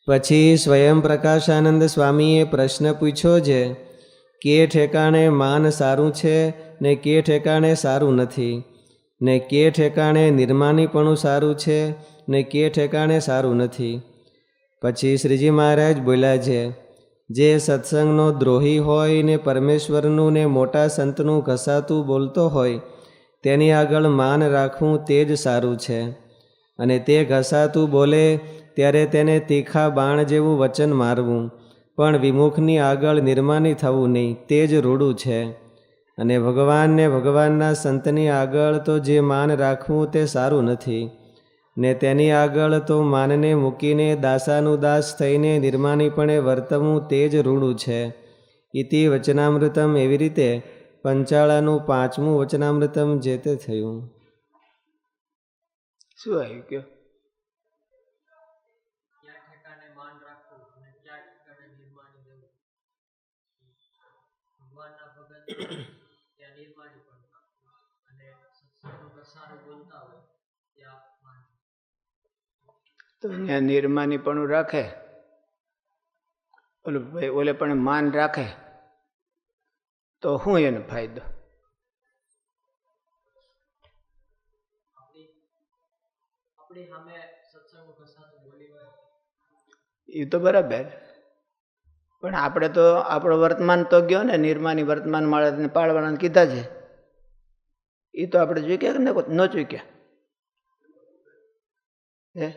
પછી સ્વયં પ્રકાશાનંદ સ્વામીએ પ્રશ્ન પૂછ્યો છે કે ઠેકાણે માન સારું છે ને કે ઠેકાણે સારું નથી, ને કે ઠેકાણે નિર્માનીપણું સારું છે ને કે ઠેકાણે સારું નથી. પછી શ્રીજી મહારાજ બોલ્યા છે, જે સત્સંગનો દ્રોહી હોય ને પરમેશ્વરનું ને મોટા સંતનું ઘસાતું બોલતો હોય તેની આગળ માન રાખવું તે જ સારું છે. અને તે ઘસાતું બોલે ત્યારે તેને તીખા બાણ જેવું વચન મારવું, પણ વિમુખની આગળ નિર્માની થવું નહીં, તે જ રૂડું છે. અને ભગવાનને ભગવાનના સંતની આગળ તો જે માન રાખવું તે સારું નથી, ને તેની આગળ તો માનને મૂકીને દાસાનું દાસ થઈને નિર્માનીપણે વર્તવું તે જ રૂડું છે. ઇતિ વચનામૃતમ. એવી રીતે પંચાળાનું 5મું વચનામૃતમ જે તે થયું. શું આવ્યું કયો? તો ત્યાં નિર્માની પણ રાખે, ઓલે પણ માન રાખે તો શું એનો ફાયદો? એ તો બરાબર, પણ આપણે તો આપણો વર્તમાન તો ગયો ને, નિર્માની વર્તમાન માળાને પાળવાના કીધા છે, એ તો આપણે ચૂક્યા ને ન ચૂક્યા હે?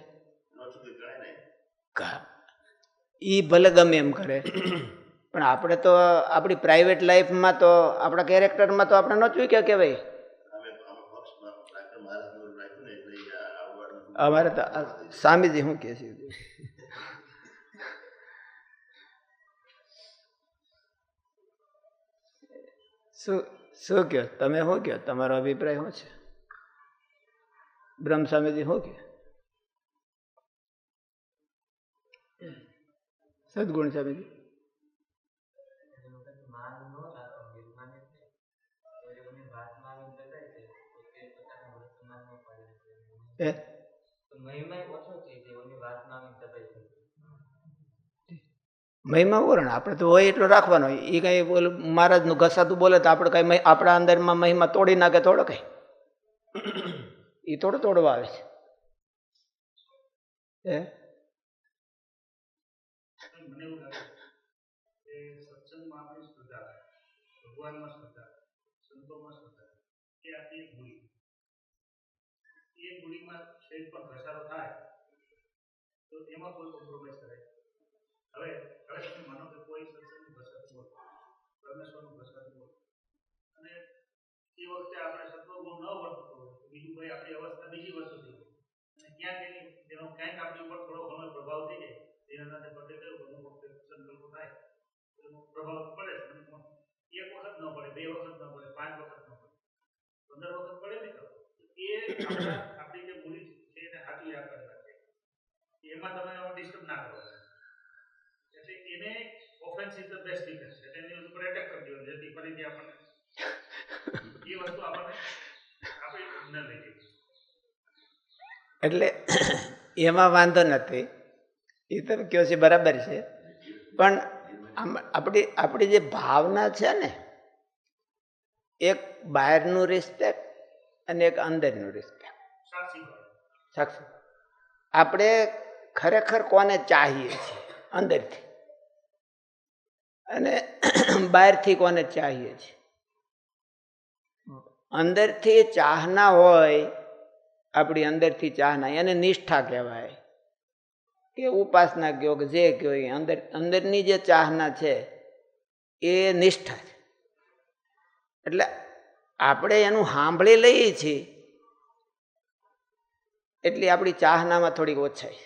ઈ ભલે ગમે એમ કરે, પણ આપણે તો આપણી પ્રાઇવેટ લાઈફમાં તો આપણા કેરેક્ટરમાં તો આપણે ન ચૂક્યા કહેવાય. અમારે તો સ્વામીજી શું કહે છે? શું કહો તમે? શું કહો? તમારો અભિપ્રાય શું છે? બ્રહ્મ સ્વામીજી શું કહે? સદગુણ સ્વામીજી મહિમા ઓરણ આપણે તો હોય એટલો રાખવાનો. એ કઈ મહારાજ નું ઘસાતું બોલે તો આપણે કઈ આપણા અંદરમાં મહિમા તોડી નાખે થોડો કઈ? એ થોડો તોડવા આવે છે હે? એટલે એમાં વાંધો નથી, એ તમે કહો છો બરાબર છે, પણ આપણી જે ભાવના છે ને, એક બહારનું રિસ્પેક્ટ અને એક અંદરનું રિસ્પેક્ટ. સાક્ષી આપણે ખરેખર કોને ચાહીએ છીએ અંદરથી, અને બહારથી કોને ચાહીએ છીએ? અંદરથી ચાહના હોય, આપણી અંદરથી ચાહના, એને નિષ્ઠા કહેવાય કે ઉપાસના કયો કે જે કયો, એ અંદરની જે ચાહના છે એ નિષ્ઠા છે. એટલે આપણે એનું સાંભળી લઈએ છીએ એટલે આપણી ચાહનામાં થોડીક ઓછી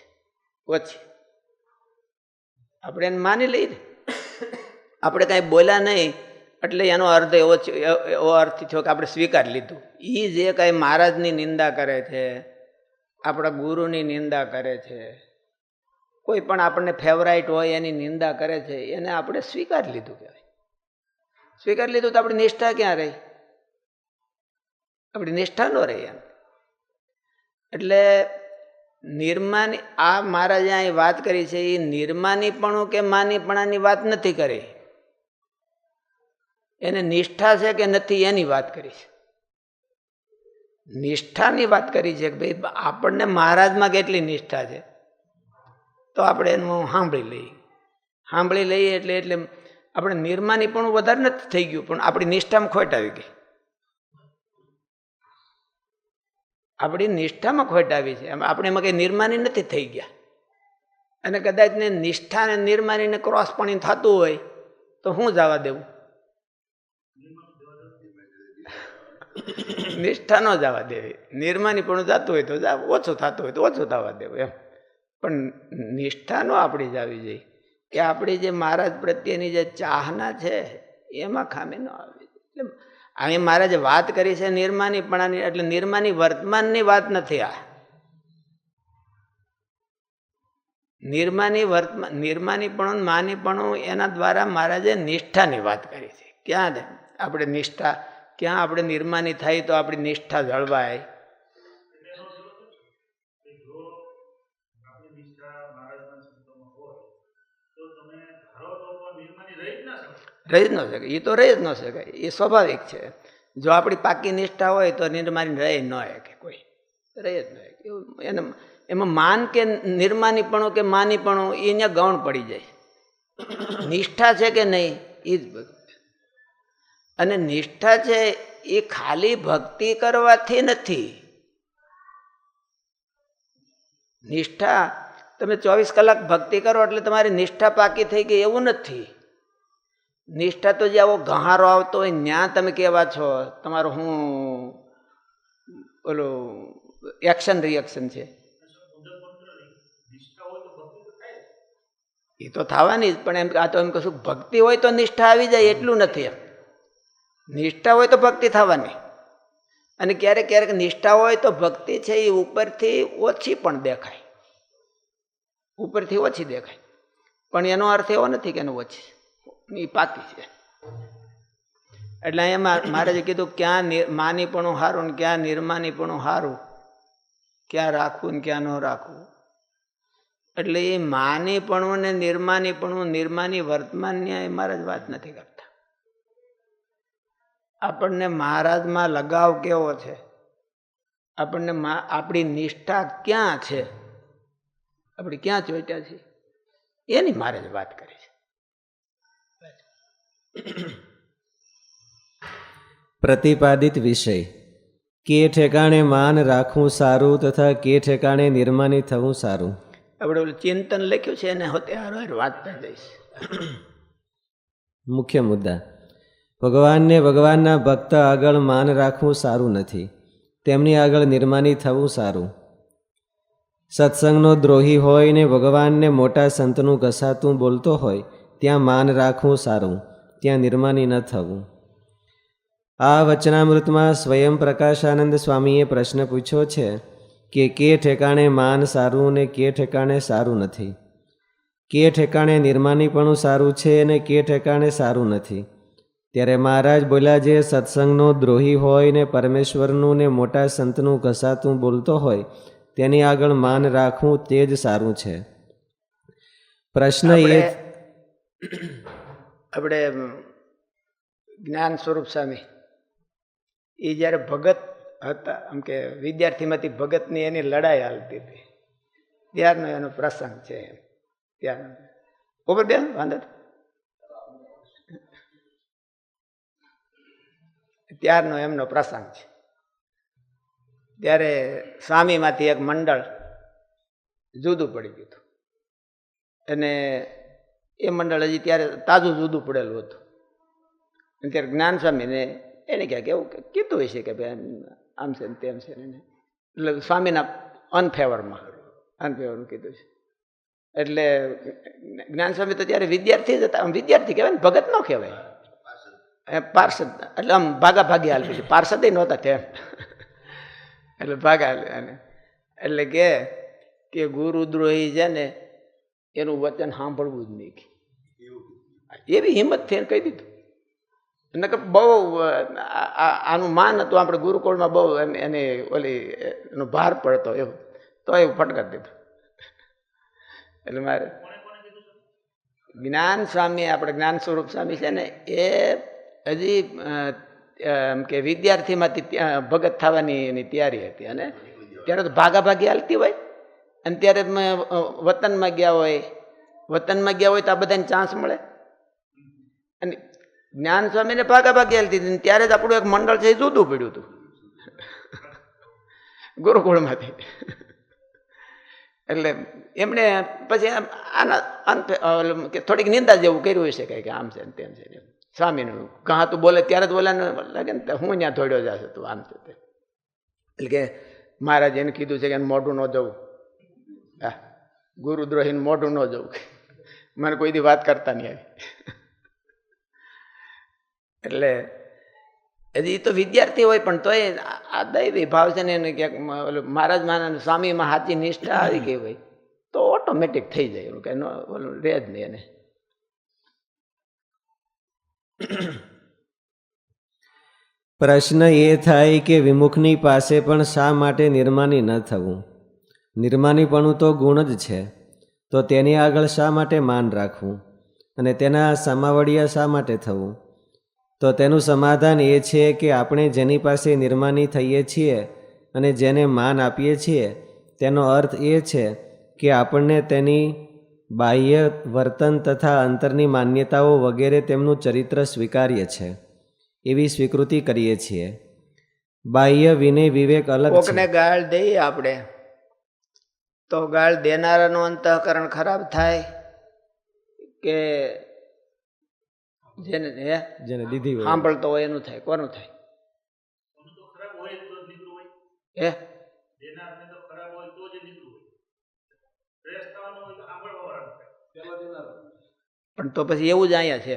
આપણે એને માની લઈએ ને. આપણે કાંઈ બોલ્યા નહીં એટલે એનો અર્થ એવો અર્થ થયો કે આપણે સ્વીકારી લીધું. એ જે કાંઈ મહારાજની નિંદા કરે છે, આપણા ગુરુની નિંદા કરે છે, કોઈ પણ આપણને ફેવરાઇટ હોય એની નિંદા કરે છે, એને આપણે સ્વીકારી લીધું કહેવાય. સ્વીકારી લીધું તો આપણી નિષ્ઠા ક્યાં રહી? આપણી નિષ્ઠા ન રહી એમ. એટલે નિર્માની આ મહારાજે અહીં વાત કરી છે એ નિર્માનીપણું કે માનીપણાની વાત નથી કરી, એને નિષ્ઠા છે કે નથી એની વાત કરી છે. નિષ્ઠાની વાત કરી છે કે ભાઈ આપણને મહારાજમાં કેટલી નિષ્ઠા છે તો આપણે એનું સાંભળી લઈએ એટલે આપણે નિર્માનીપણું વધારે નથી થઈ ગયું, પણ આપણી નિષ્ઠામાં ખોટ આવી ગઈ. આપણી નિષ્ઠામાં ખોટ આવી છે, આપણે એમાં કંઈ નિર્માની નથી થઈ ગયા. અને કદાચ ને નિષ્ઠા ને નિર્માનીને ક્રોસ પણ થતું હોય તો શું જવા દેવું? નિષ્ઠા ન જવા દેવી. નિર્માની પણ જતું હોય તો ઓછું થતું હોય તો ઓછું થવા દેવું એમ, પણ નિષ્ઠા નો આપણી જ આવી જાય કે આપણી જે મહારાજ પ્રત્યેની જે ચાહના છે એમાં ખામી ન આવી. એટલે અહીં મહારાજે વાત કરી છે નિર્માનીપણાની, એટલે નિર્માની વર્તમાનની વાત નથી. આ નિર્માનીપણું માનીપણું એના દ્વારા મહારાજે નિષ્ઠાની વાત કરી છે. ક્યાં આપણે નિષ્ઠા, ક્યાં આપણે નિર્માની થાય તો આપણી નિષ્ઠા જળવાય. રહી જ ન શકે, એ તો રહી જ ન શકે, એ સ્વાભાવિક છે. જો આપણી પાકી નિષ્ઠા હોય તો નિર્માની રહી ન શકે, કોઈ રહી જ ન શકે. એને એમાં માન કે નિર્માનીપણું કે માનીપણું એને ગૌણ પડી જાય. નિષ્ઠા છે કે નહીં એ જ બધું. અને નિષ્ઠા છે એ ખાલી ભક્તિ કરવાથી નથી. નિષ્ઠા તમે 24 કલાક ભક્તિ કરો એટલે તમારી નિષ્ઠા પાકી થઈ ગઈ એવું નથી. નિષ્ઠા તો જે આવો ગહારો આવતો હોય ત્યાં તમે કેવા છો, તમારું શું ઓલું એક્શન રિએક્શન છે એ તો થવાની જ. પણ એમ આ તો એમ કશું ભક્તિ હોય તો નિષ્ઠા આવી જાય એટલું નથી. એમ નિષ્ઠા હોય તો ભક્તિ થવાની, અને ક્યારેક ક્યારેક નિષ્ઠા હોય તો ભક્તિ છે એ ઉપરથી ઓછી પણ દેખાય, ઉપરથી ઓછી દેખાય, પણ એનો અર્થ એવો નથી કે એનો ઓછી, એ પાકી છે. એટલે અહીંયા મહારાજે કીધું ક્યાં માનીપણું સારું ને ક્યાં નિર્માનીપણું સારું, ક્યાં રાખવું ને ક્યાં ન રાખવું. એટલે એ માનીપણું ને નિર્માનીપણું, નિર્માની વર્તમાનની એ મહારાજ વાત નથી કરતા. આપણને મહારાજમાં લગાવ કેવો છે, આપણને આપણી નિષ્ઠા ક્યાં છે, આપણે ક્યાં ચોટ્યા છે એની મહારાજ વાત કરી છે. પ્રતિપાદિત વિષય કે ઠેકાણે માન રાખવું સારું તથા કે ઠેકાણે નિર્માની થવું સારું. આપણે ઓલું ચિંતન લખ્યું છે એને હોતે હાર વાંચતા જઈશ. મુખ્ય મુદ્દા: ભગવાનને ભગવાનના ભક્ત આગળ માન રાખવું સારું નથી, તેમની આગળ નિર્માની થવું સારું. સત્સંગનો દ્રોહી હોય ને ભગવાનને મોટા સંતનું ઘસાતું બોલતો હોય ત્યાં માન રાખવું સારું, ત્યાં નિર્માની ન થવું. આ વચનામૃતમાં સ્વયં પ્રકાશાનંદ સ્વામીએ પ્રશ્ન પૂછ્યો છે કે કે ઠેકાણે માન સારું ને કે ઠેકાણે સારું નથી, કે ઠેકાણે નિર્માનીપણું સારું છે ને કે ઠેકાણે સારું નથી. ત્યારે મહારાજ બોલ્યા, જે સત્સંગનો દ્રોહી હોય ને પરમેશ્વરનું ને મોટા સંતનું ઘસાતું બોલતો હોય તેની આગળ માન રાખવું તે જ સારું છે. પ્રશ્ન એ આપણે જ્ઞાન સ્વરૂપ સ્વામી એ જ્યારે ભગત હતા, આમ કે વિદ્યાર્થીમાંથી ભગતની એની લડાઈ હાલતી હતી ત્યારનો એનો પ્રસંગ છે. ત્યારનો ઉપર બેન વાંધો ત્યારનો એમનો પ્રસંગ છે. ત્યારે સ્વામીમાંથી એક મંડળ જુદું પડી ગયું હતું, અને એ મંડળ હજી ત્યારે તાજું જુદું પડેલું હતું. ત્યારે જ્ઞાન સ્વામીને એને ક્યાંક એવું કીધું હોય છે કે ભાઈ આમ છે ને તેમ છે ને, એટલે સ્વામીના અનફેવરમાં કીધું છે. એટલે જ્ઞાન સ્વામી તો ત્યારે વિદ્યાર્થી જ હતા. આમ વિદ્યાર્થી કહેવાય ને, ભગત ન કહેવાય, પાર્ષદ. એટલે આમ ભાગા ભાગી હાલ પછી પાર્ષદ નહોતા ત્યાં, એટલે ભાગા. એટલે કે ગુરુદ્રોહી છે ને એનું વચન સાંભળવું જ નહીં, એવી હિંમત થી કહી દીધું. એને કે બહુ આનું માન હતું, આપણે ગુરુકુળમાં બહુ એને ઓલી એનો ભાર પડતો એવું. તો એવું ફટકાર દીધું. એટલે મારે જ્ઞાન સ્વામી, આપણે જ્ઞાન સ્વરૂપ સ્વામી છે ને, એ હજી એમ કે વિદ્યાર્થીમાંથી ભગત થવાની એની તૈયારી હતી. અને ત્યારે તો ભાગાભાગી હાલતી હોય, અને ત્યારે વતનમાં ગયા હોય તો આ બધાને ચાન્સ મળે. અને જ્ઞાન સ્વામીને ભાગાભાગી હાલતી હતી, ત્યારે જ આપણું એક મંડળ છે એ જુદું પડ્યું હતું ગુરુકુળમાંથી. એટલે એમણે પછી આના થોડીક નિંદા જેવું કર્યું હશે કે આમ છે ને તેમ છે. સ્વામીનું કહા તું બોલે ત્યારે જ બોલે લાગે ને, હું ત્યાં થોડ્યો જશે તું આમ છે તે. એટલે કે મહારાજ એને કીધું છે કે એને મોઢું ન જવું, હા, ગુરુદ્રોહીને મોઢું ન જવું, મને કોઈ દી વાત કરતા નહીં આવી. એટલે હજી તો વિદ્યાર્થી હોય પણ તોય આ દૈવી ભાવ છે ને, એને ક્યાંક મહારાજ માના સ્વામીમાં સાચી નિષ્ઠા આવી ગઈ હોય તો ઓટોમેટિક થઈ જાય. એનું કઈ ઓલું રહે જ નહીં. એને પ્રશ્ન એ થાય કે વિમુખની પાસે પણ શા માટે નિર્માની ન થવું? નિર્માનીપણું તો ગુણ જ છે, તો તેની આગળ શા માટે માન રાખવું અને તેના સમાવડિયા શા માટે થવું? તો તેનું સમાધાન એ છે કે આપણે જેની પાસે નિર્માની થઈએ છીએ અને જેને માન આપીએ છીએ તેનો અર્થ એ છે કે આપણને તેની બાહ્ય વર્તન તથા અંતરની માન્યતાઓ વગેરે તેમનું ચરિત્ર સ્વીકાર્ય છે એવી સ્વીકૃતિ કરીએ છીએ. બાહ્ય વિનય વિવેક અલગ છે. કોકને ગાળ દઈએ આપણે તો ગાળ દેનારાનું અંતઃકરણ ખરાબ થાય કે જેને દીધી હોય સાંભળતો હોય એનું થાય? કોનું થાય? પણ તો પછી એવું જ અહીંયા છે.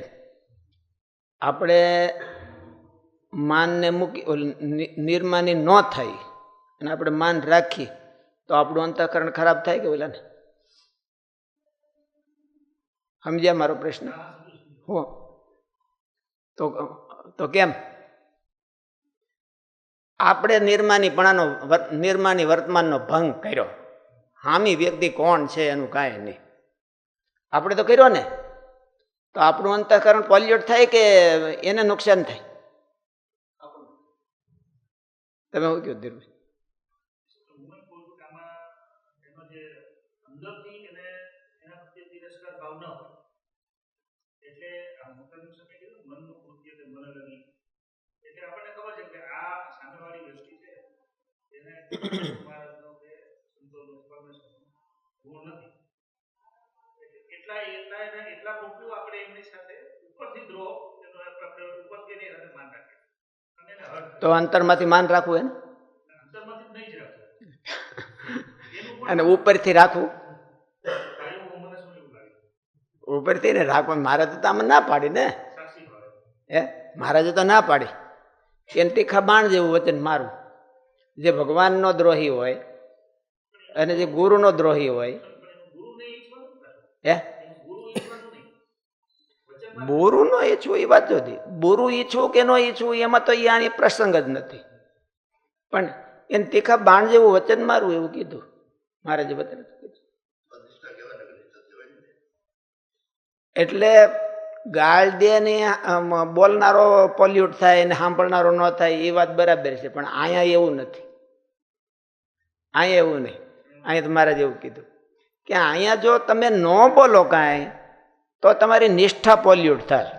આપણે માનને મૂકી નિર્માની ન થાય અને આપણે માન રાખી તો આપણું અંતઃકરણ ખરાબ થાય કે ઓલા ને? સમજ્યા મારો પ્રશ્ન? હો તો કેમ આપણે નિર્માની વર્તમાનનો ભંગ કર્યો? હામી વ્યક્તિ કોણ છે એનું કાંઈ નહીં, આપણે તો કર્યો ને. તો આપણું અંતઃકરણ પોલ્યુટ થાય કે એને નુકસાન થાય? તમે શું કહો ધીરભાઈ? તો અંતરમાંથી માન રાખવું એને અને ઉપરથી રાખવું? ઉપરથી ને રાખવું. મહારાજે તો આમાં ના પાડી ને, મહારાજે તો ના પાડી. એને તીખા બાણ જેવું વચન મારું. જે ભગવાનનો દ્રોહી હોય અને જે ગુરુનો દ્રોહી હોય, બોરુ નો ઈચ્છવું એ વાત નથી. બોરુ ઈચ્છવું કે ન ઈચ્છવું એમાં તો આની પ્રસંગ જ નથી. પણ એને તીખા બાણ જેવું વચન મારું એવું કીધું મહારાજે વચન કીધું. એટલે ગાળ દે ને બોલનારો પોલ્યુટ થાય ને સાંભળનારો ન થાય એ વાત બરાબર છે. પણ અહીંયા એવું નથી. અહીંયા એવું નહીં. અહીંયા તો મહારાજ એવું કીધું કે અહીંયા જો તમે ન બોલો કાંઈ તો તમારી નિષ્ઠા પોલ્યુટ થાય.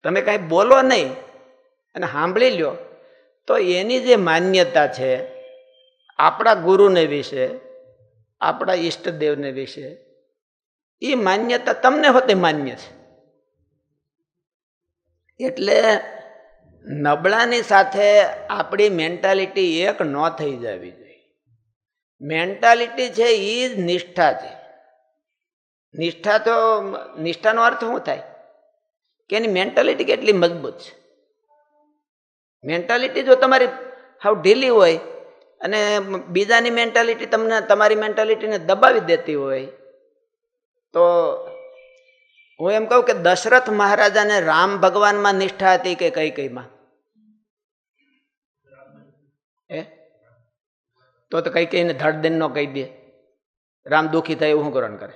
તમે કાંઈ બોલો નહીં અને સાંભળી લ્યો તો એની જે માન્યતા છે આપણા ગુરુને વિશે, આપણા ઈષ્ટદેવને વિશે, એ માન્યતા તમને હોતે માન્ય છે. એટલે નબળાની સાથે આપણી મેન્ટાલિટી એક ન થઈ જવી જોઈએ. મેન્ટાલિટી છે એ જ નિષ્ઠા છે. નિષ્ઠાનો અર્થ શું થાય કે એની મેન્ટાલિટી કેટલી મજબૂત છે. મેન્ટાલિટી જો તમારી હાવ ઢીલી હોય અને બીજાની મેન્ટાલિટી તમારી મેન્ટાલિટીને દબાવી દેતી હોય તો હું એમ કહું કે દશરથ મહારાજાને રામ ભગવાનમાં નિષ્ઠા હતી કે કઈ કઈમાં? તો કઈ કઈને ધડ દઈને ન કહી દે. રામ દુઃખી થાય એવું શું કરવાનું કરે?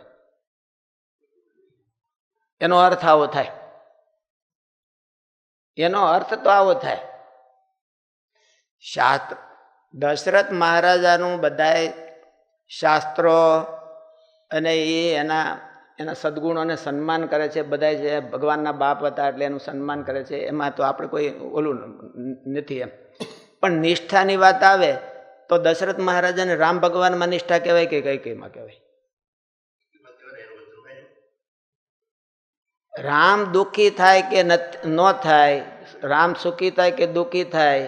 એનો અર્થ આવો થાય. એનો અર્થ તો આવો થાય. શાસ્ત્ર દશરથ મહારાજાનું બધાય શાસ્ત્રો અને એ એના સદગુણોને સન્માન કરે છે. બધા જે ભગવાનના બાપ હતા એટલે એનું સન્માન કરે છે. એમાં તો આપણે કોઈ ઓલું નથી એમ. પણ નિષ્ઠાની વાત આવે તો દશરથ મહારાજાને રામ ભગવાનમાં નિષ્ઠા કહેવાય કે કઈ કઈમાં કહેવાય? રામ દુઃખી થાય કે ન થાય, રામ સુખી થાય કે દુઃખી થાય,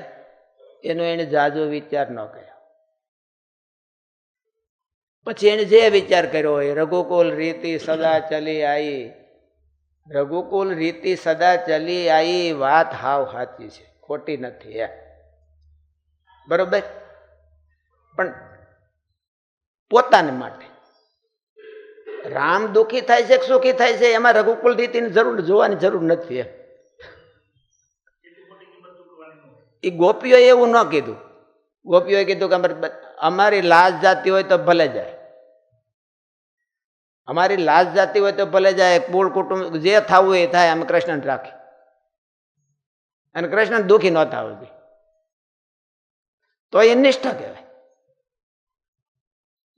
એનો એને જાજો વિચાર ન કર્યો. પછી એને જે વિચાર કર્યો હોય, રઘુકુલ રીતિ સદા ચલી આવી, રઘુકુલ રીતિ સદા ચલી આવી વાત હાવ સાચી છે, ખોટી નથી એ બરોબર. પણ પોતાને માટે રામ દુઃખી થાય છે કે સુખી થાય છે એમાં રઘુકુલ રીતિની જરૂર જોવાની જરૂર નથી. એ ગોપીઓએ એવું ન કીધું. ગોપીઓએ કીધું કે અમારી લાજ જાતી હોય તો ભલે જાય, અમારી લાજ જાતી હોય તો ભલે જાય, કુળ કુટુંબ જે થવું એ થાય, અમે કૃષ્ણને રાખી અને કૃષ્ણ દુઃખી ન થવું જોઈએ, તો એ નિષ્ઠા કહેવાય.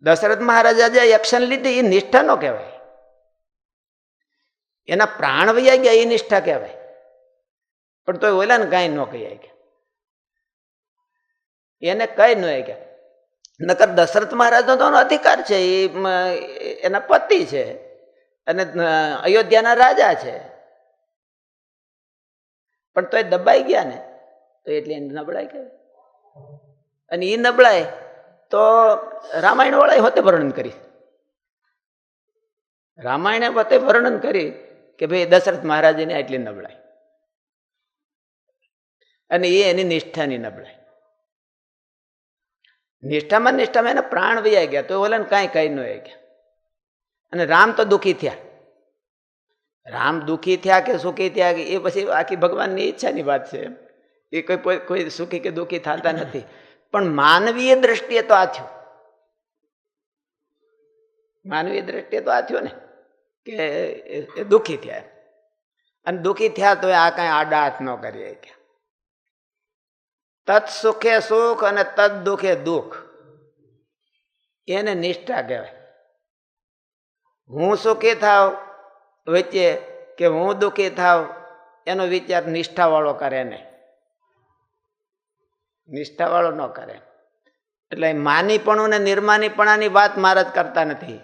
દશરથ મહારાજા જે એક્શન લીધી એ નિષ્ઠા નો કહેવાય. એના પ્રાણ વૈયા ગયા એ નિષ્ઠા કહેવાય. પણ તો ઓલા ને કઈ ન કહી ગયા, એને કઈ ન ગયા. નકર દશરથ મહારાજનો તો અધિકાર છે, એના પતિ છે અને અયોધ્યાના રાજા છે. પણ તો એ દબાઈ ગયા ને, તો એટલે એને નબળાઈ કહેવાય. અને એ નબળાઈ તો રામાયણ વાળાએ હોતે વર્ણન કરી. રામાયણે હોતે વર્ણન કરી કે ભાઈ દશરથ મહારાજને એટલી નબળાઈ, અને એ એની નિષ્ઠાની નબળાઈ. નિષ્ઠામાં એના પ્રાણ વૈયા ગયા, તો ઓલાને કાંઈ કઈ ન ગયા. અને રામ તો દુઃખી થયા. રામ દુઃખી થયા કે સુખી થયા કે એ પછી આખી ભગવાનની ઈચ્છાની વાત છે. એ કોઈ સુખી કે દુઃખી થતા નથી. પણ માનવીય દ્રષ્ટિએ તો આ થયું. માનવીય દ્રષ્ટિએ તો આ થયો ને કે એ દુઃખી થયા. અને દુઃખી થયા તો આ કાંઈ આડા હાથ ન કરી શક્યા. તત્ સુખે સુખ અને તદ દુઃખે દુઃખ, એને નિષ્ઠા કહેવાય. હું સુખી થાવ વચ્ચે કે હું દુઃખી થાવ એનો વિચાર નિષ્ઠાવાળો કરે નહીં, નિષ્ઠાવાળો ન કરે. એટલે માનીપણું ને નિર્માનીપણાની વાત મહારાજ કરતા નથી.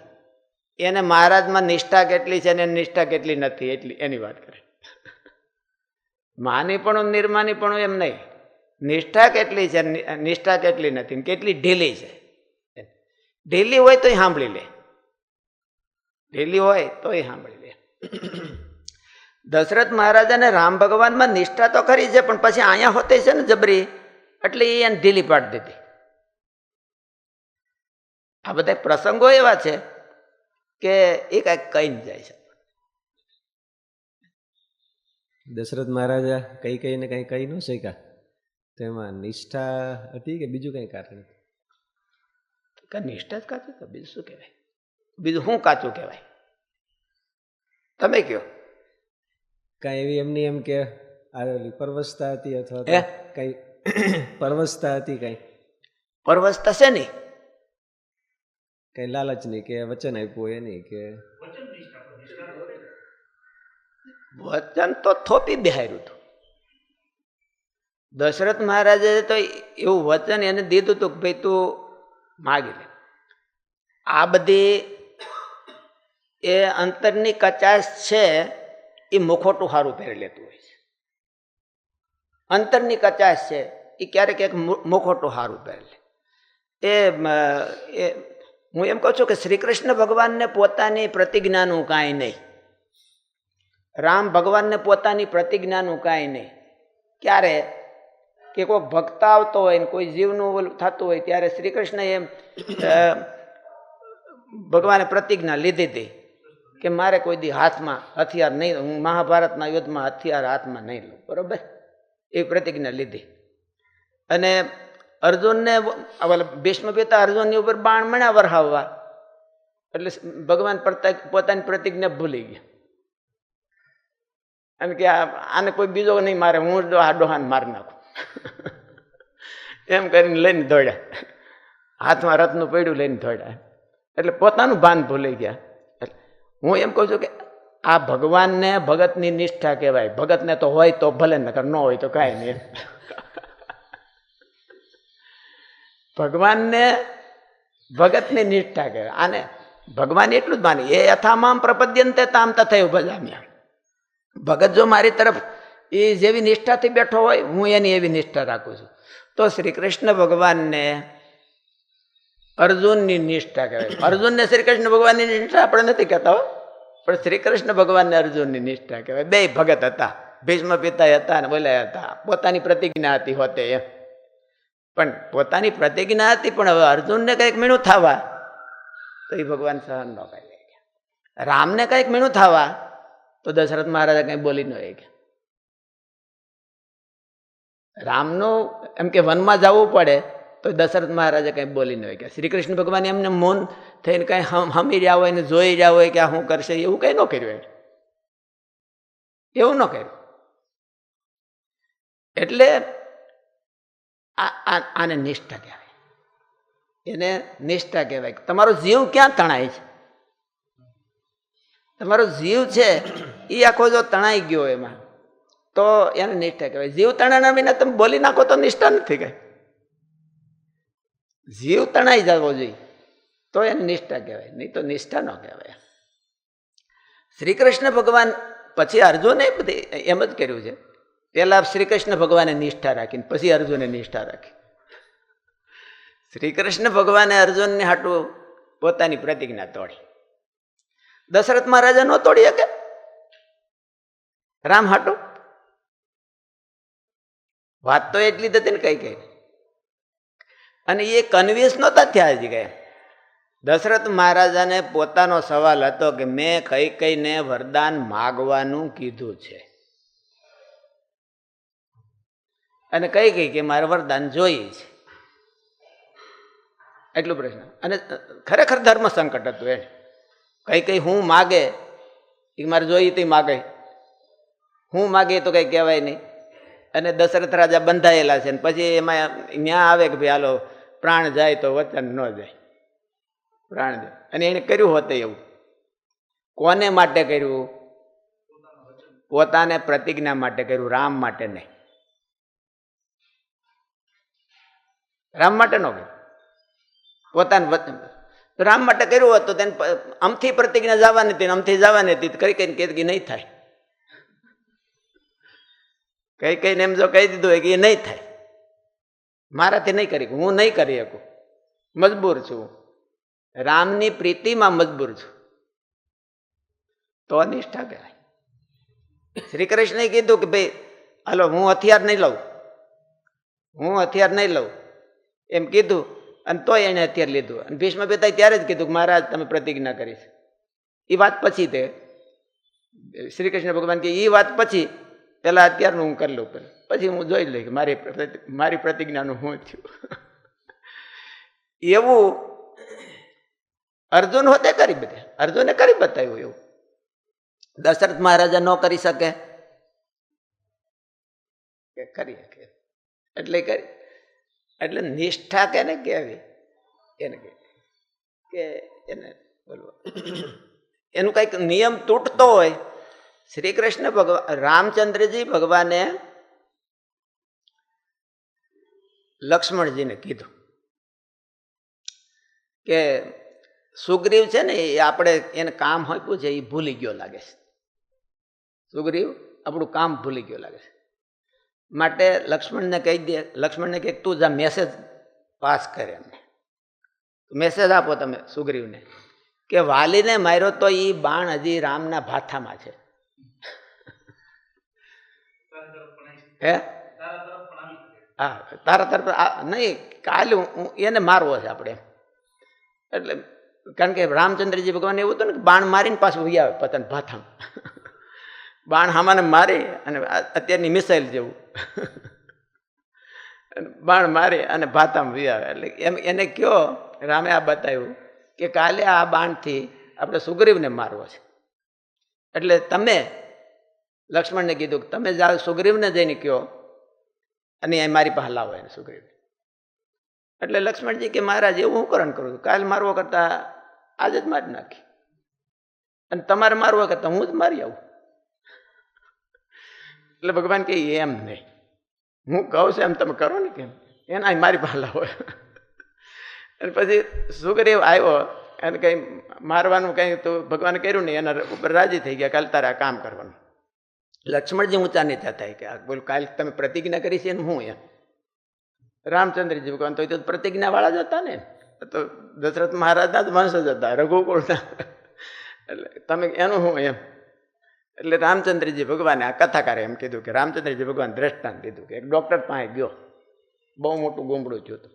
એને મહારાજમાં નિષ્ઠા કેટલી છે ને નિષ્ઠા કેટલી નથી એટલી એની વાત કરે. માનીપણું નિર્માનીપણું એમ નહીં, નિષ્ઠા કેટલી છે, નિષ્ઠા કેટલી નથી, કેટલી ઢીલી છે. ઢીલી હોય તોય સાંભળી લે, ઢીલી હોય તોય સાંભળી લે. દશરથ મહારાજાને રામ ભગવાનમાં નિષ્ઠા તો ખરી છે, પણ પછી અહીંયા હોતે છે ને જબરી, એટલે એ એને ઢીલી પાડી દીધી. આ બધા પ્રસંગો એવા છે કે એ કાંઈક કઈ જાય છે. દશરથ મહારાજા કઈ કઈને કઈ કહી ન શક્યા, તેમાં નિષ્ઠા હતી કે બીજું કઈ કારણ? નિષ્ઠા જ કાચું તો બીજું શું કહેવાય? બીજું શું કાચું કહેવાય? તમે કયો. કઈ એવી એમની એમ કે પરવસતા હતી અથવા કઈ પરવસતા હતી, કઈ પરવસતા છે નહીં, કઈ લાલચ નહીં કે વચન આપ્યું એની કે વચન તો થોપી બેહાર્યું હતું. દશરથ મહારાજે તો એવું વચન એને દીધું હતું કે ભાઈ તું માગી લે. આ બધી એ અંતરની કચાશ છે એ મુખોટું સારું પહેરી લેતું હોય છે. અંતરની કચાશ છે એ ક્યારેક એક મુખોટું સારું પહેરી લે. એ હું એમ કહું છું કે શ્રી કૃષ્ણ ભગવાનને પોતાની પ્રતિજ્ઞાનું કાંઈ નહીં, રામ ભગવાનને પોતાની પ્રતિજ્ઞાનું કાંઈ નહીં. ક્યારે કે કોઈ ભક્ત આવતો હોય ને કોઈ જીવનું થતું હોય ત્યારે શ્રી કૃષ્ણ એમ ભગવાને પ્રતિજ્ઞા લીધી હતી કે મારે કોઈ દી હાથમાં હથિયાર નહીં, હું મહાભારતના યુદ્ધમાં હથિયાર હાથમાં નહીં લઉં, બરોબર? એ પ્રતિજ્ઞા લીધી. અને અર્જુનને ભીષ્મ પિતા અર્જુનની ઉપર બાણ મણ્યા વરહાવવા, એટલે ભગવાન પોતાની પ્રતિજ્ઞા ભૂલી ગયા. એમ કે આને કોઈ બીજો નહીં મારે, હું જ આ ડોહાને મારી નાખું એમ કરીને લઈને દોડ્યા, હાથમાં રથનું પૈડું લઈને દોડ્યા. એટલે પોતાનું ભાન ભૂલી ગયા. હું એમ કહું છું કે આ ભગવાનને ભગતની નિષ્ઠા કહેવાય. ભગતને તો હોય તો ભલે, નકર ન હોય તો કાંઈ નહીં. ભગવાનને ભગતની નિષ્ઠા કહેવાય. આને ભગવાન એટલું જ માને, એ યથામામ પ્રપદ્યંતે તામ તથૈવ ભજામ્યહમ. ભગત જો મારી તરફ એ જેવી નિષ્ઠાથી બેઠો હોય, હું એની એવી નિષ્ઠા રાખું છું. તો શ્રી કૃષ્ણ ભગવાનને અર્જુનની નિષ્ઠા કહેવાય. અર્જુનને શ્રી કૃષ્ણ ભગવાનની નિષ્ઠા આપણે નથી કહેતા હો, પણ શ્રી કૃષ્ણ ભગવાનને અર્જુનની નિષ્ઠા કહેવાય. બે ભગત હતા, ભીષ્મ પિતા હતા અને બોલ્યા હતા, પોતાની પ્રતિજ્ઞા હતી હોતે એમ. પણ પોતાની પ્રતિજ્ઞા હતી, પણ હવે અર્જુનને કંઈક મીણું થવા તો એ ભગવાન સહન ન કરી ગયા. રામને કંઈક મીણું થવા તો દશરથ મહારાજા કંઈ બોલી ન ગયા. રામનું એમ કે વનમાં જવું પડે તો દશરથ મહારાજા કંઈ બોલી ન ગયા. શ્રી કૃષ્ણ ભગવાન એમને મૌન થઈને કંઈ હમી રહ્યા હોય ને જોઈ રહ્યા હોય કે આ શું કરશે, એવું કંઈ ન કર્યું. એવું ન કર્યું. એટલે આને નિષ્ઠા કહેવાય. એને નિષ્ઠા કહેવાય. તમારો જીવ ક્યાં તણાય છે? તમારો જીવ છે એ આખો જો તણાઈ ગયો એમાં, તો એને નિષ્ઠા કહેવાય. જીવ તણાના વિના તમે બોલી નાખો તો નિષ્ઠા નથી કઈ. જીવ તણાઈ જવો જોઈએ તો એને નિષ્ઠા કહેવાય, નહીં તો નિષ્ઠા ન કહેવાય. શ્રી કૃષ્ણ ભગવાન પછી અર્જુને બધી એમ જ કર્યું છે. પેલા શ્રી કૃષ્ણ ભગવાને નિષ્ઠા રાખીને પછી અર્જુને નિષ્ઠા રાખી. શ્રી કૃષ્ણ ભગવાને અર્જુનને હાટું પોતાની પ્રતિજ્ઞા તોડી. દશરથ મહારાજા ન તોડી શકે રામ હાટું. વાત તો એટલી જ હતી ને કઈ અને એ કન્વિન્સ નહોતા થયા હજી કઈ. દશરથ મહારાજાને પોતાનો સવાલ હતો કે મેં કઈને વરદાન માગવાનું કીધું છે અને કઈ કે મારે વરદાન જોઈએ છે, એટલું પ્રશ્ન. અને ખરેખર ધર્મ સંકટ હતું એને. કઈ હું માગે એ મારે જોઈએ તે માગે, હું માગે તો કઈ કહેવાય નહીં. અને દશરથ રાજા બંધાયેલા છે ને પછી એમાં ન્યા આવે કે ભાઈ હાલો પ્રાણ જાય તો વચન ન જાય, પ્રાણ જાય. અને એને કર્યું હોતે એવું. કોને માટે કર્યું? પોતાને પ્રતિજ્ઞા માટે કર્યું, રામ માટે નહીં. રામ માટે ન કર્યું, પોતાનું વચન. રામ માટે કર્યું હોત તો તેને અમથી પ્રતિજ્ઞા જવાની હતી, અમથી જવાની હતી, કઈ કઈ કે નહીં થાય. કઈ કઈને એમ જો કહી દીધું હોય કે એ નહીં થાય, મારાથી નહીં કરી, હું નહીં કરી શકું, મજબૂર છું, રામની પ્રીતિમાં મજબૂર છું, તો નિષ્ઠા કહેવાય. શ્રી કૃષ્ણએ કીધું કે ભાઈ હાલો હું હથિયાર નહીં લઉં, હું હથિયાર નહીં લઉં એમ કીધું. અને તોય એને હથિયાર લીધું. અને ભીષ્મ પિતાએ ત્યારે જ કીધું કે મહારાજ તમે પ્રતિજ્ઞા કરીશ. એ વાત પછી તે શ્રી કૃષ્ણ ભગવાન કે એ વાત પછી, પેલા અત્યારનું હું કરી લઉં, પછી હું જોઈ લઉં કે મારી પ્રતિજ્ઞાનું શું થયું. એવું અર્જુન હોતે કરી બધે, અર્જુને કરી બતાવ્યું. એવું દશરથ મહારાજા ન કરી શકે કે કરી શકે, એટલે કરી. એટલે નિષ્ઠા કેને કહેવી? એને કે એને બોલવા એનું કંઈક નિયમ તૂટતો હોય. શ્રી કૃષ્ણ ભગવાન રામચંદ્રજી ભગવાને લક્ષ્મણજીને કીધું કે સુગ્રીવ છે ને એ આપણે એને કામ આપ્યું છે એ ભૂલી ગયો લાગે છે. સુગ્રીવ આપણું કામ ભૂલી ગયો લાગે છે, માટે લક્ષ્મણને કહી દે, લક્ષ્મણને કહે તું જા મેસેજ પાસ કરે, એમને મેસેજ આપો તમે સુગ્રીવને કે વાલીને માર્યો તો એ બાણ હજી રામના ભાથામાં છે. હે હા, તારા તરફ નહીં, કાલે એને મારવો છે આપણે. એટલે કારણ કે રામચંદ્રજી ભગવાન એવું હતું ને કે બાણ મારીને પાછું વહી આવે પતન ભાથામાં. બાણ હામાને મારી અને અત્યારની મિસાઇલ જેવું. બાણ મારી અને ભાતામાં વિયાવે. એટલે એમ એને કયો, રામે આ બતાવ્યું કે કાલે આ બાણથી આપણે સુગ્રીવને મારવો છે. એટલે તમે લક્ષ્મણને કીધું કે તમે જાઓ સુગ્રીવને જઈને કયો અને એ મારી પાસે લાવો એને સુગ્રીવ. એટલે લક્ષ્મણજી કે મહારાજ એવું હું કરણ કરું છું, કાલ મારવો કરતા આજે જ મારી નાખી, અને તમારે મારવા કરતા હું જ મારી આવું. એટલે ભગવાન કે એમ નહીં, હું કહું છું એમ તમે કરો ને, કેમ એના મારી પાસે લાવો. અને પછી સુગ્રીવ આવ્યો એને કંઈ મારવાનું કંઈ તો ભગવાને કર્યું નહીં, એના ઉપર રાજી થઈ ગયા, કાલે તારે આ કામ કરવાનું. લક્ષ્મણજી ઊંચા નીચા થાય કે બોલ કાલે તમે પ્રતિજ્ઞા કરી છે ને હું એમ. રામચંદ્રજી ભગવાન તો પ્રતિજ્ઞા વાળા જ હતા ને, તો દશરથ મહારાજના જ વંશ જ હતા, રઘુકુળના. એટલે તમે એનું હું એમ. એટલે રામચંદ્રજી ભગવાને આ કથાકારે એમ કીધું કે રામચંદ્રજી ભગવાન દ્રષ્ટાંત દીધું કે એક ડૉક્ટર પાસે ગયો, બહુ મોટું ગુમડું થયું હતું,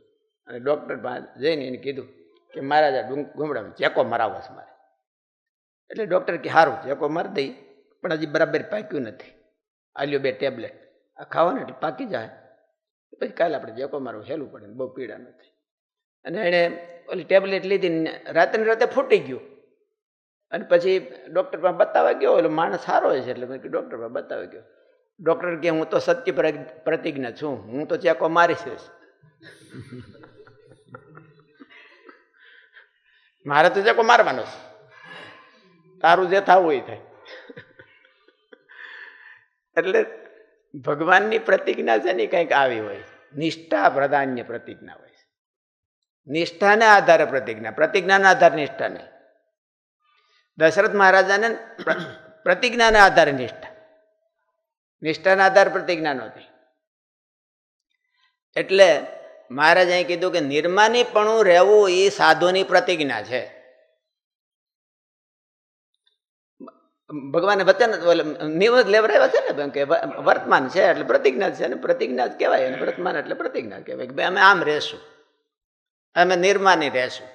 અને ડૉક્ટર પાસે જઈને એને કીધું કે મહારાજ આ ગુમડામાં ચેકો મરાવો છે મારે. એટલે ડૉક્ટર કે સારું ચેકો મારી દઈ, પણ હજી બરાબર પાક્યું નથી, આલ્યો 2 ટેબ્લેટ આ ખાવા ને એટલે પાકી જાય, પછી કાલે આપણે ચેકો મારવું હેલું પડે ને બહુ પીડા નથી. અને એણે ઓલી ટેબ્લેટ લીધી, રાતે ને રાતે ફૂટી ગયું. અને પછી ડૉક્ટર પાસે બતાવવા ગયો, ઓલો માણસ સારો છે એટલે મેં ડૉક્ટર પાસે બતાવવા ગયો. ડૉક્ટર કે હું તો સત્ય પ્રતિજ્ઞા છું, હું તો ચેકો મારીશ, મારે તો ચેકો મારવાનો છે, તારું જે થવું એ થાય. એટલે ભગવાનની પ્રતિજ્ઞા છે ને કંઈક આવી હોય, નિષ્ઠા પ્રધાન્ય પ્રતિજ્ઞા હોય. નિષ્ઠાને આધારે પ્રતિજ્ઞા, પ્રતિજ્ઞાના આધારે નિષ્ઠા નહીં. દશરથ મહારાજાને પ્રતિજ્ઞાના આધારે નિષ્ઠા, નિષ્ઠાના આધારે પ્રતિજ્ઞા નહોતી. એટલે મહારાજ અહીં કીધું કે નિર્માનીપણું રહેવું એ સાધુની પ્રતિજ્ઞા છે. ભગવાને વચન નિવૃત્ત લેવડાવ્યા છે ને કે વર્તમાન છે એટલે પ્રતિજ્ઞા છે, અને પ્રતિજ્ઞા જ કહેવાય, અને વર્તમાન એટલે પ્રતિજ્ઞા કહેવાય કે ભાઈ અમે આમ રહેશું, અમે નિર્માની રહેશું.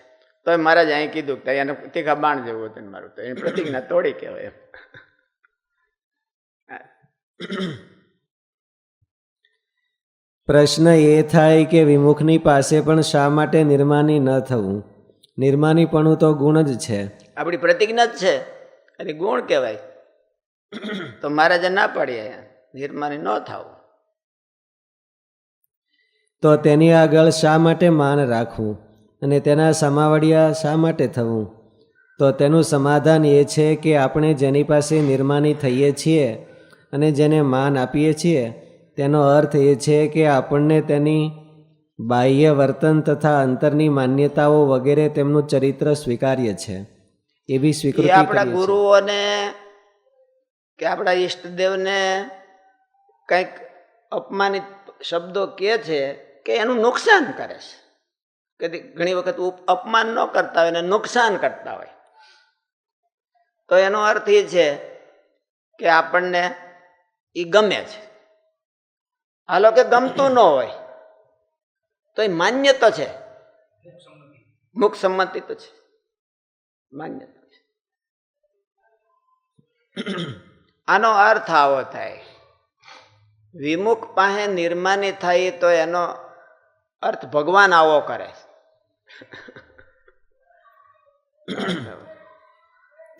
તો મહારાજ અહીં કીધું કે એને તીખા બાણ જેવું હતું મારું, તો એની પ્રતિજ્ઞા તોડી કહેવાય. પ્રશ્ન એ થાય કે વિમુખની પાસે પણ શા માટે નિર્માની ન થવું? નિર્માનીપણું તો ગુણ જ છે, આપણી પ્રતિજ્ઞા જ છે અને ગુણ કહેવાય. તો મહારાજે ના પાડીએ નિર્માની ન થવું. તો તેની આગળ શા માટે માન રાખવું અને તેના સમાવડિયા શા માટે થવું? તો તેનું સમાધાન એ છે કે આપણે જેની પાસે નિર્માની થઈએ છીએ અને જેને માન આપીએ છીએ તેનો અર્થ એ છે કે આપણને તેની બાહ્ય વર્તન તથા અંતરની માન્યતાઓ વગેરે તેમનું ચરિત્ર સ્વીકાર્ય છે એવી સ્વીકૃતિ આપણા ગુરુઓને કે આપણા ઈષ્ટદેવને કંઈક અપમાનિત શબ્દો કહે છે કે એનું નુકસાન કરે છે. કે ઘણી વખત અપમાન ન કરતા હોય ને નુકસાન કરતા હોય, તો એનો અર્થ એ છે કે આપણને એ ગમે છે. હાલો કે ગમતું ન હોય તો એ માન્ય તો છે, મુખ સંમતિ તો છે, માન્ય તો છે. આનો અર્થ આવો થાય, વિમુખ પાસે નિર્માની થાય તો એનો અર્થ ભગવાન આવો કરે.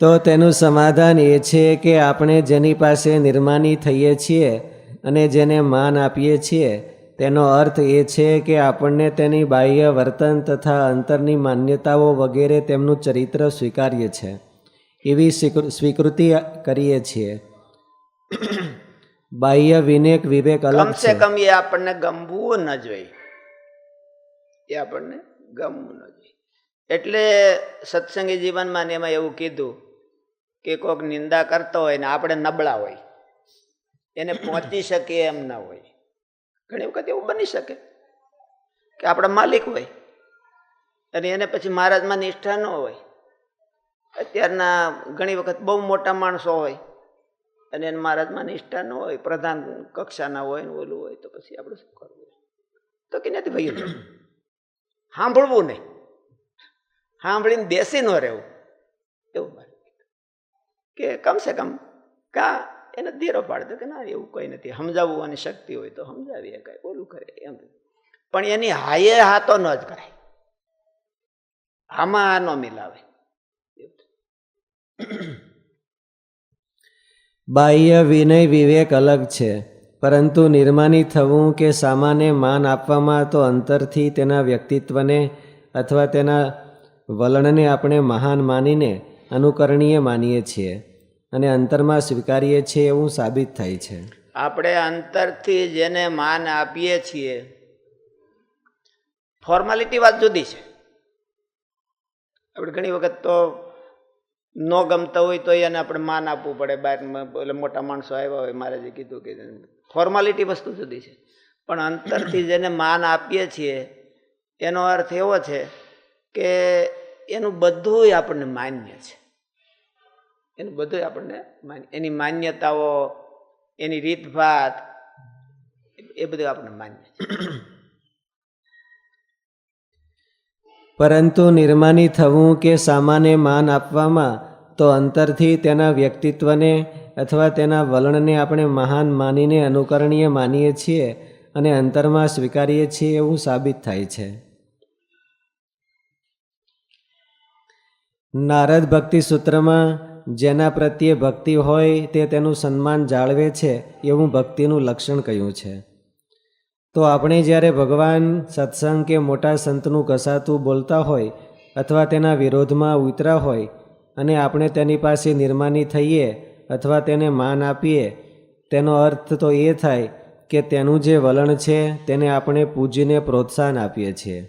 તો તેનું સમાધાન એ છે કે આપણે જેની પાસે નિર્માની થઈએ છીએ અને જેને માન આપીએ છીએ તેનો અર્થ એ છે કે આપણને તેની બાહ્ય વર્તન તથા અંતરની માન્યતાઓ વગેરે તેમનું ચરિત્ર સ્વીકાર્ય છે એવી સ્વીકૃતિ કરીએ છીએ. બાહ્ય વિનેક વિવેક અલગ છે. કમસે કમ એ આપણને ગમવું ન જોઈએ, એ આપણને ગમવું ન જોઈએ. એટલે સત્સંગી જીવનમાં એમાં એવું કીધું કે કોઈક નિંદા કરતો હોય ને આપણે નબળા હોય, એને પહોંચી શકે એમ ના હોય. ઘણી વખત એવું બની શકે કે આપણા માલિક હોય અને એને પછી મહારાજમાં નિષ્ઠા ન હોય. અત્યારના ઘણી વખત બહુ મોટા માણસો હોય અને એને મહારાજમાં નિષ્ઠા ન હોય, પ્રધાન કક્ષાના હોય ને ઓલું હોય, તો પછી આપણે શું કરવું? તો કે નથી ભાઈ સાંભળવું નહીં, સાંભળીને બેસી ન રહેવું. એવું મારે કે કમસે કમ કા એને ધીરો પાડતો કે ના એવું કંઈ નથી, સમજાવવાની શક્તિ હોય તો સમજાવીએ, કાંઈ ઓલું કરે એમ. પણ એની હાયે હાતો ન જ કરાય, આમાં ન મિલાવે. બાહ્ય વિનય વિવેક અલગ છે, પરંતુ નિર્માની થવું કે સામાને માન આપવામાં તો અંતરથી તેના વ્યક્તિત્વને અથવા તેના વલણને આપણે મહાન માનીને અનુકરણીય માનીએ છીએ અને અંતરમાં સ્વીકારીએ છીએ એવું સાબિત થાય છે. આપણે અંતરથી જેને માન આપીએ છીએ, ફોર્માલિટી વાત જુદી છે. આપણે ઘણી વખત તો ન ગમતા હોય તો એને આપણે માન આપવું પડે. બહારમાં એટલે મોટા માણસો આવ્યા હોય, મારે જે કીધું કે ફોર્માલિટી વસ્તુ જુદી છે. પણ અંતરથી જેને માન આપીએ છીએ એનો અર્થ એવો છે કે એનું બધું આપણને માન્ય છે, એનું બધું આપણને માન્ય, એની માન્યતાઓ, એની રીતભાત, એ બધું આપણને માન્ય છે. પરંતુ નિર્માની થવું કે સામાને માન આપવામાં તો અંતરથી તેના વ્યક્તિત્વને અથવા તેના વલણને આપણે મહાન માનીને અનુકરણીય માનીએ છીએ અને અંતરમાં સ્વીકારીએ છીએ એવું સાબિત થાય છે. નારદ ભક્તિ સૂત્રમાં જેના પ્રત્યે ભક્તિ હોય તે તેનું સન્માન જાળવે છે એવું ભક્તિનું લક્ષણ કહ્યું છે. તો આપણે જ્યારે ભગવાન, સત્સંગ કે મોટા સંતનું ઘસાતું બોલતા હોય અથવા તેના વિરોધમાં ઉતર્યા હોય અને આપણે તેની પાસે નિર્માની થઈએ અથવા તેને માન આપીએ, તેનો અર્થ તો એ થાય કે તેનું જે વલણ છે તેને આપણે પૂજીને પ્રોત્સાહન આપીએ છીએ.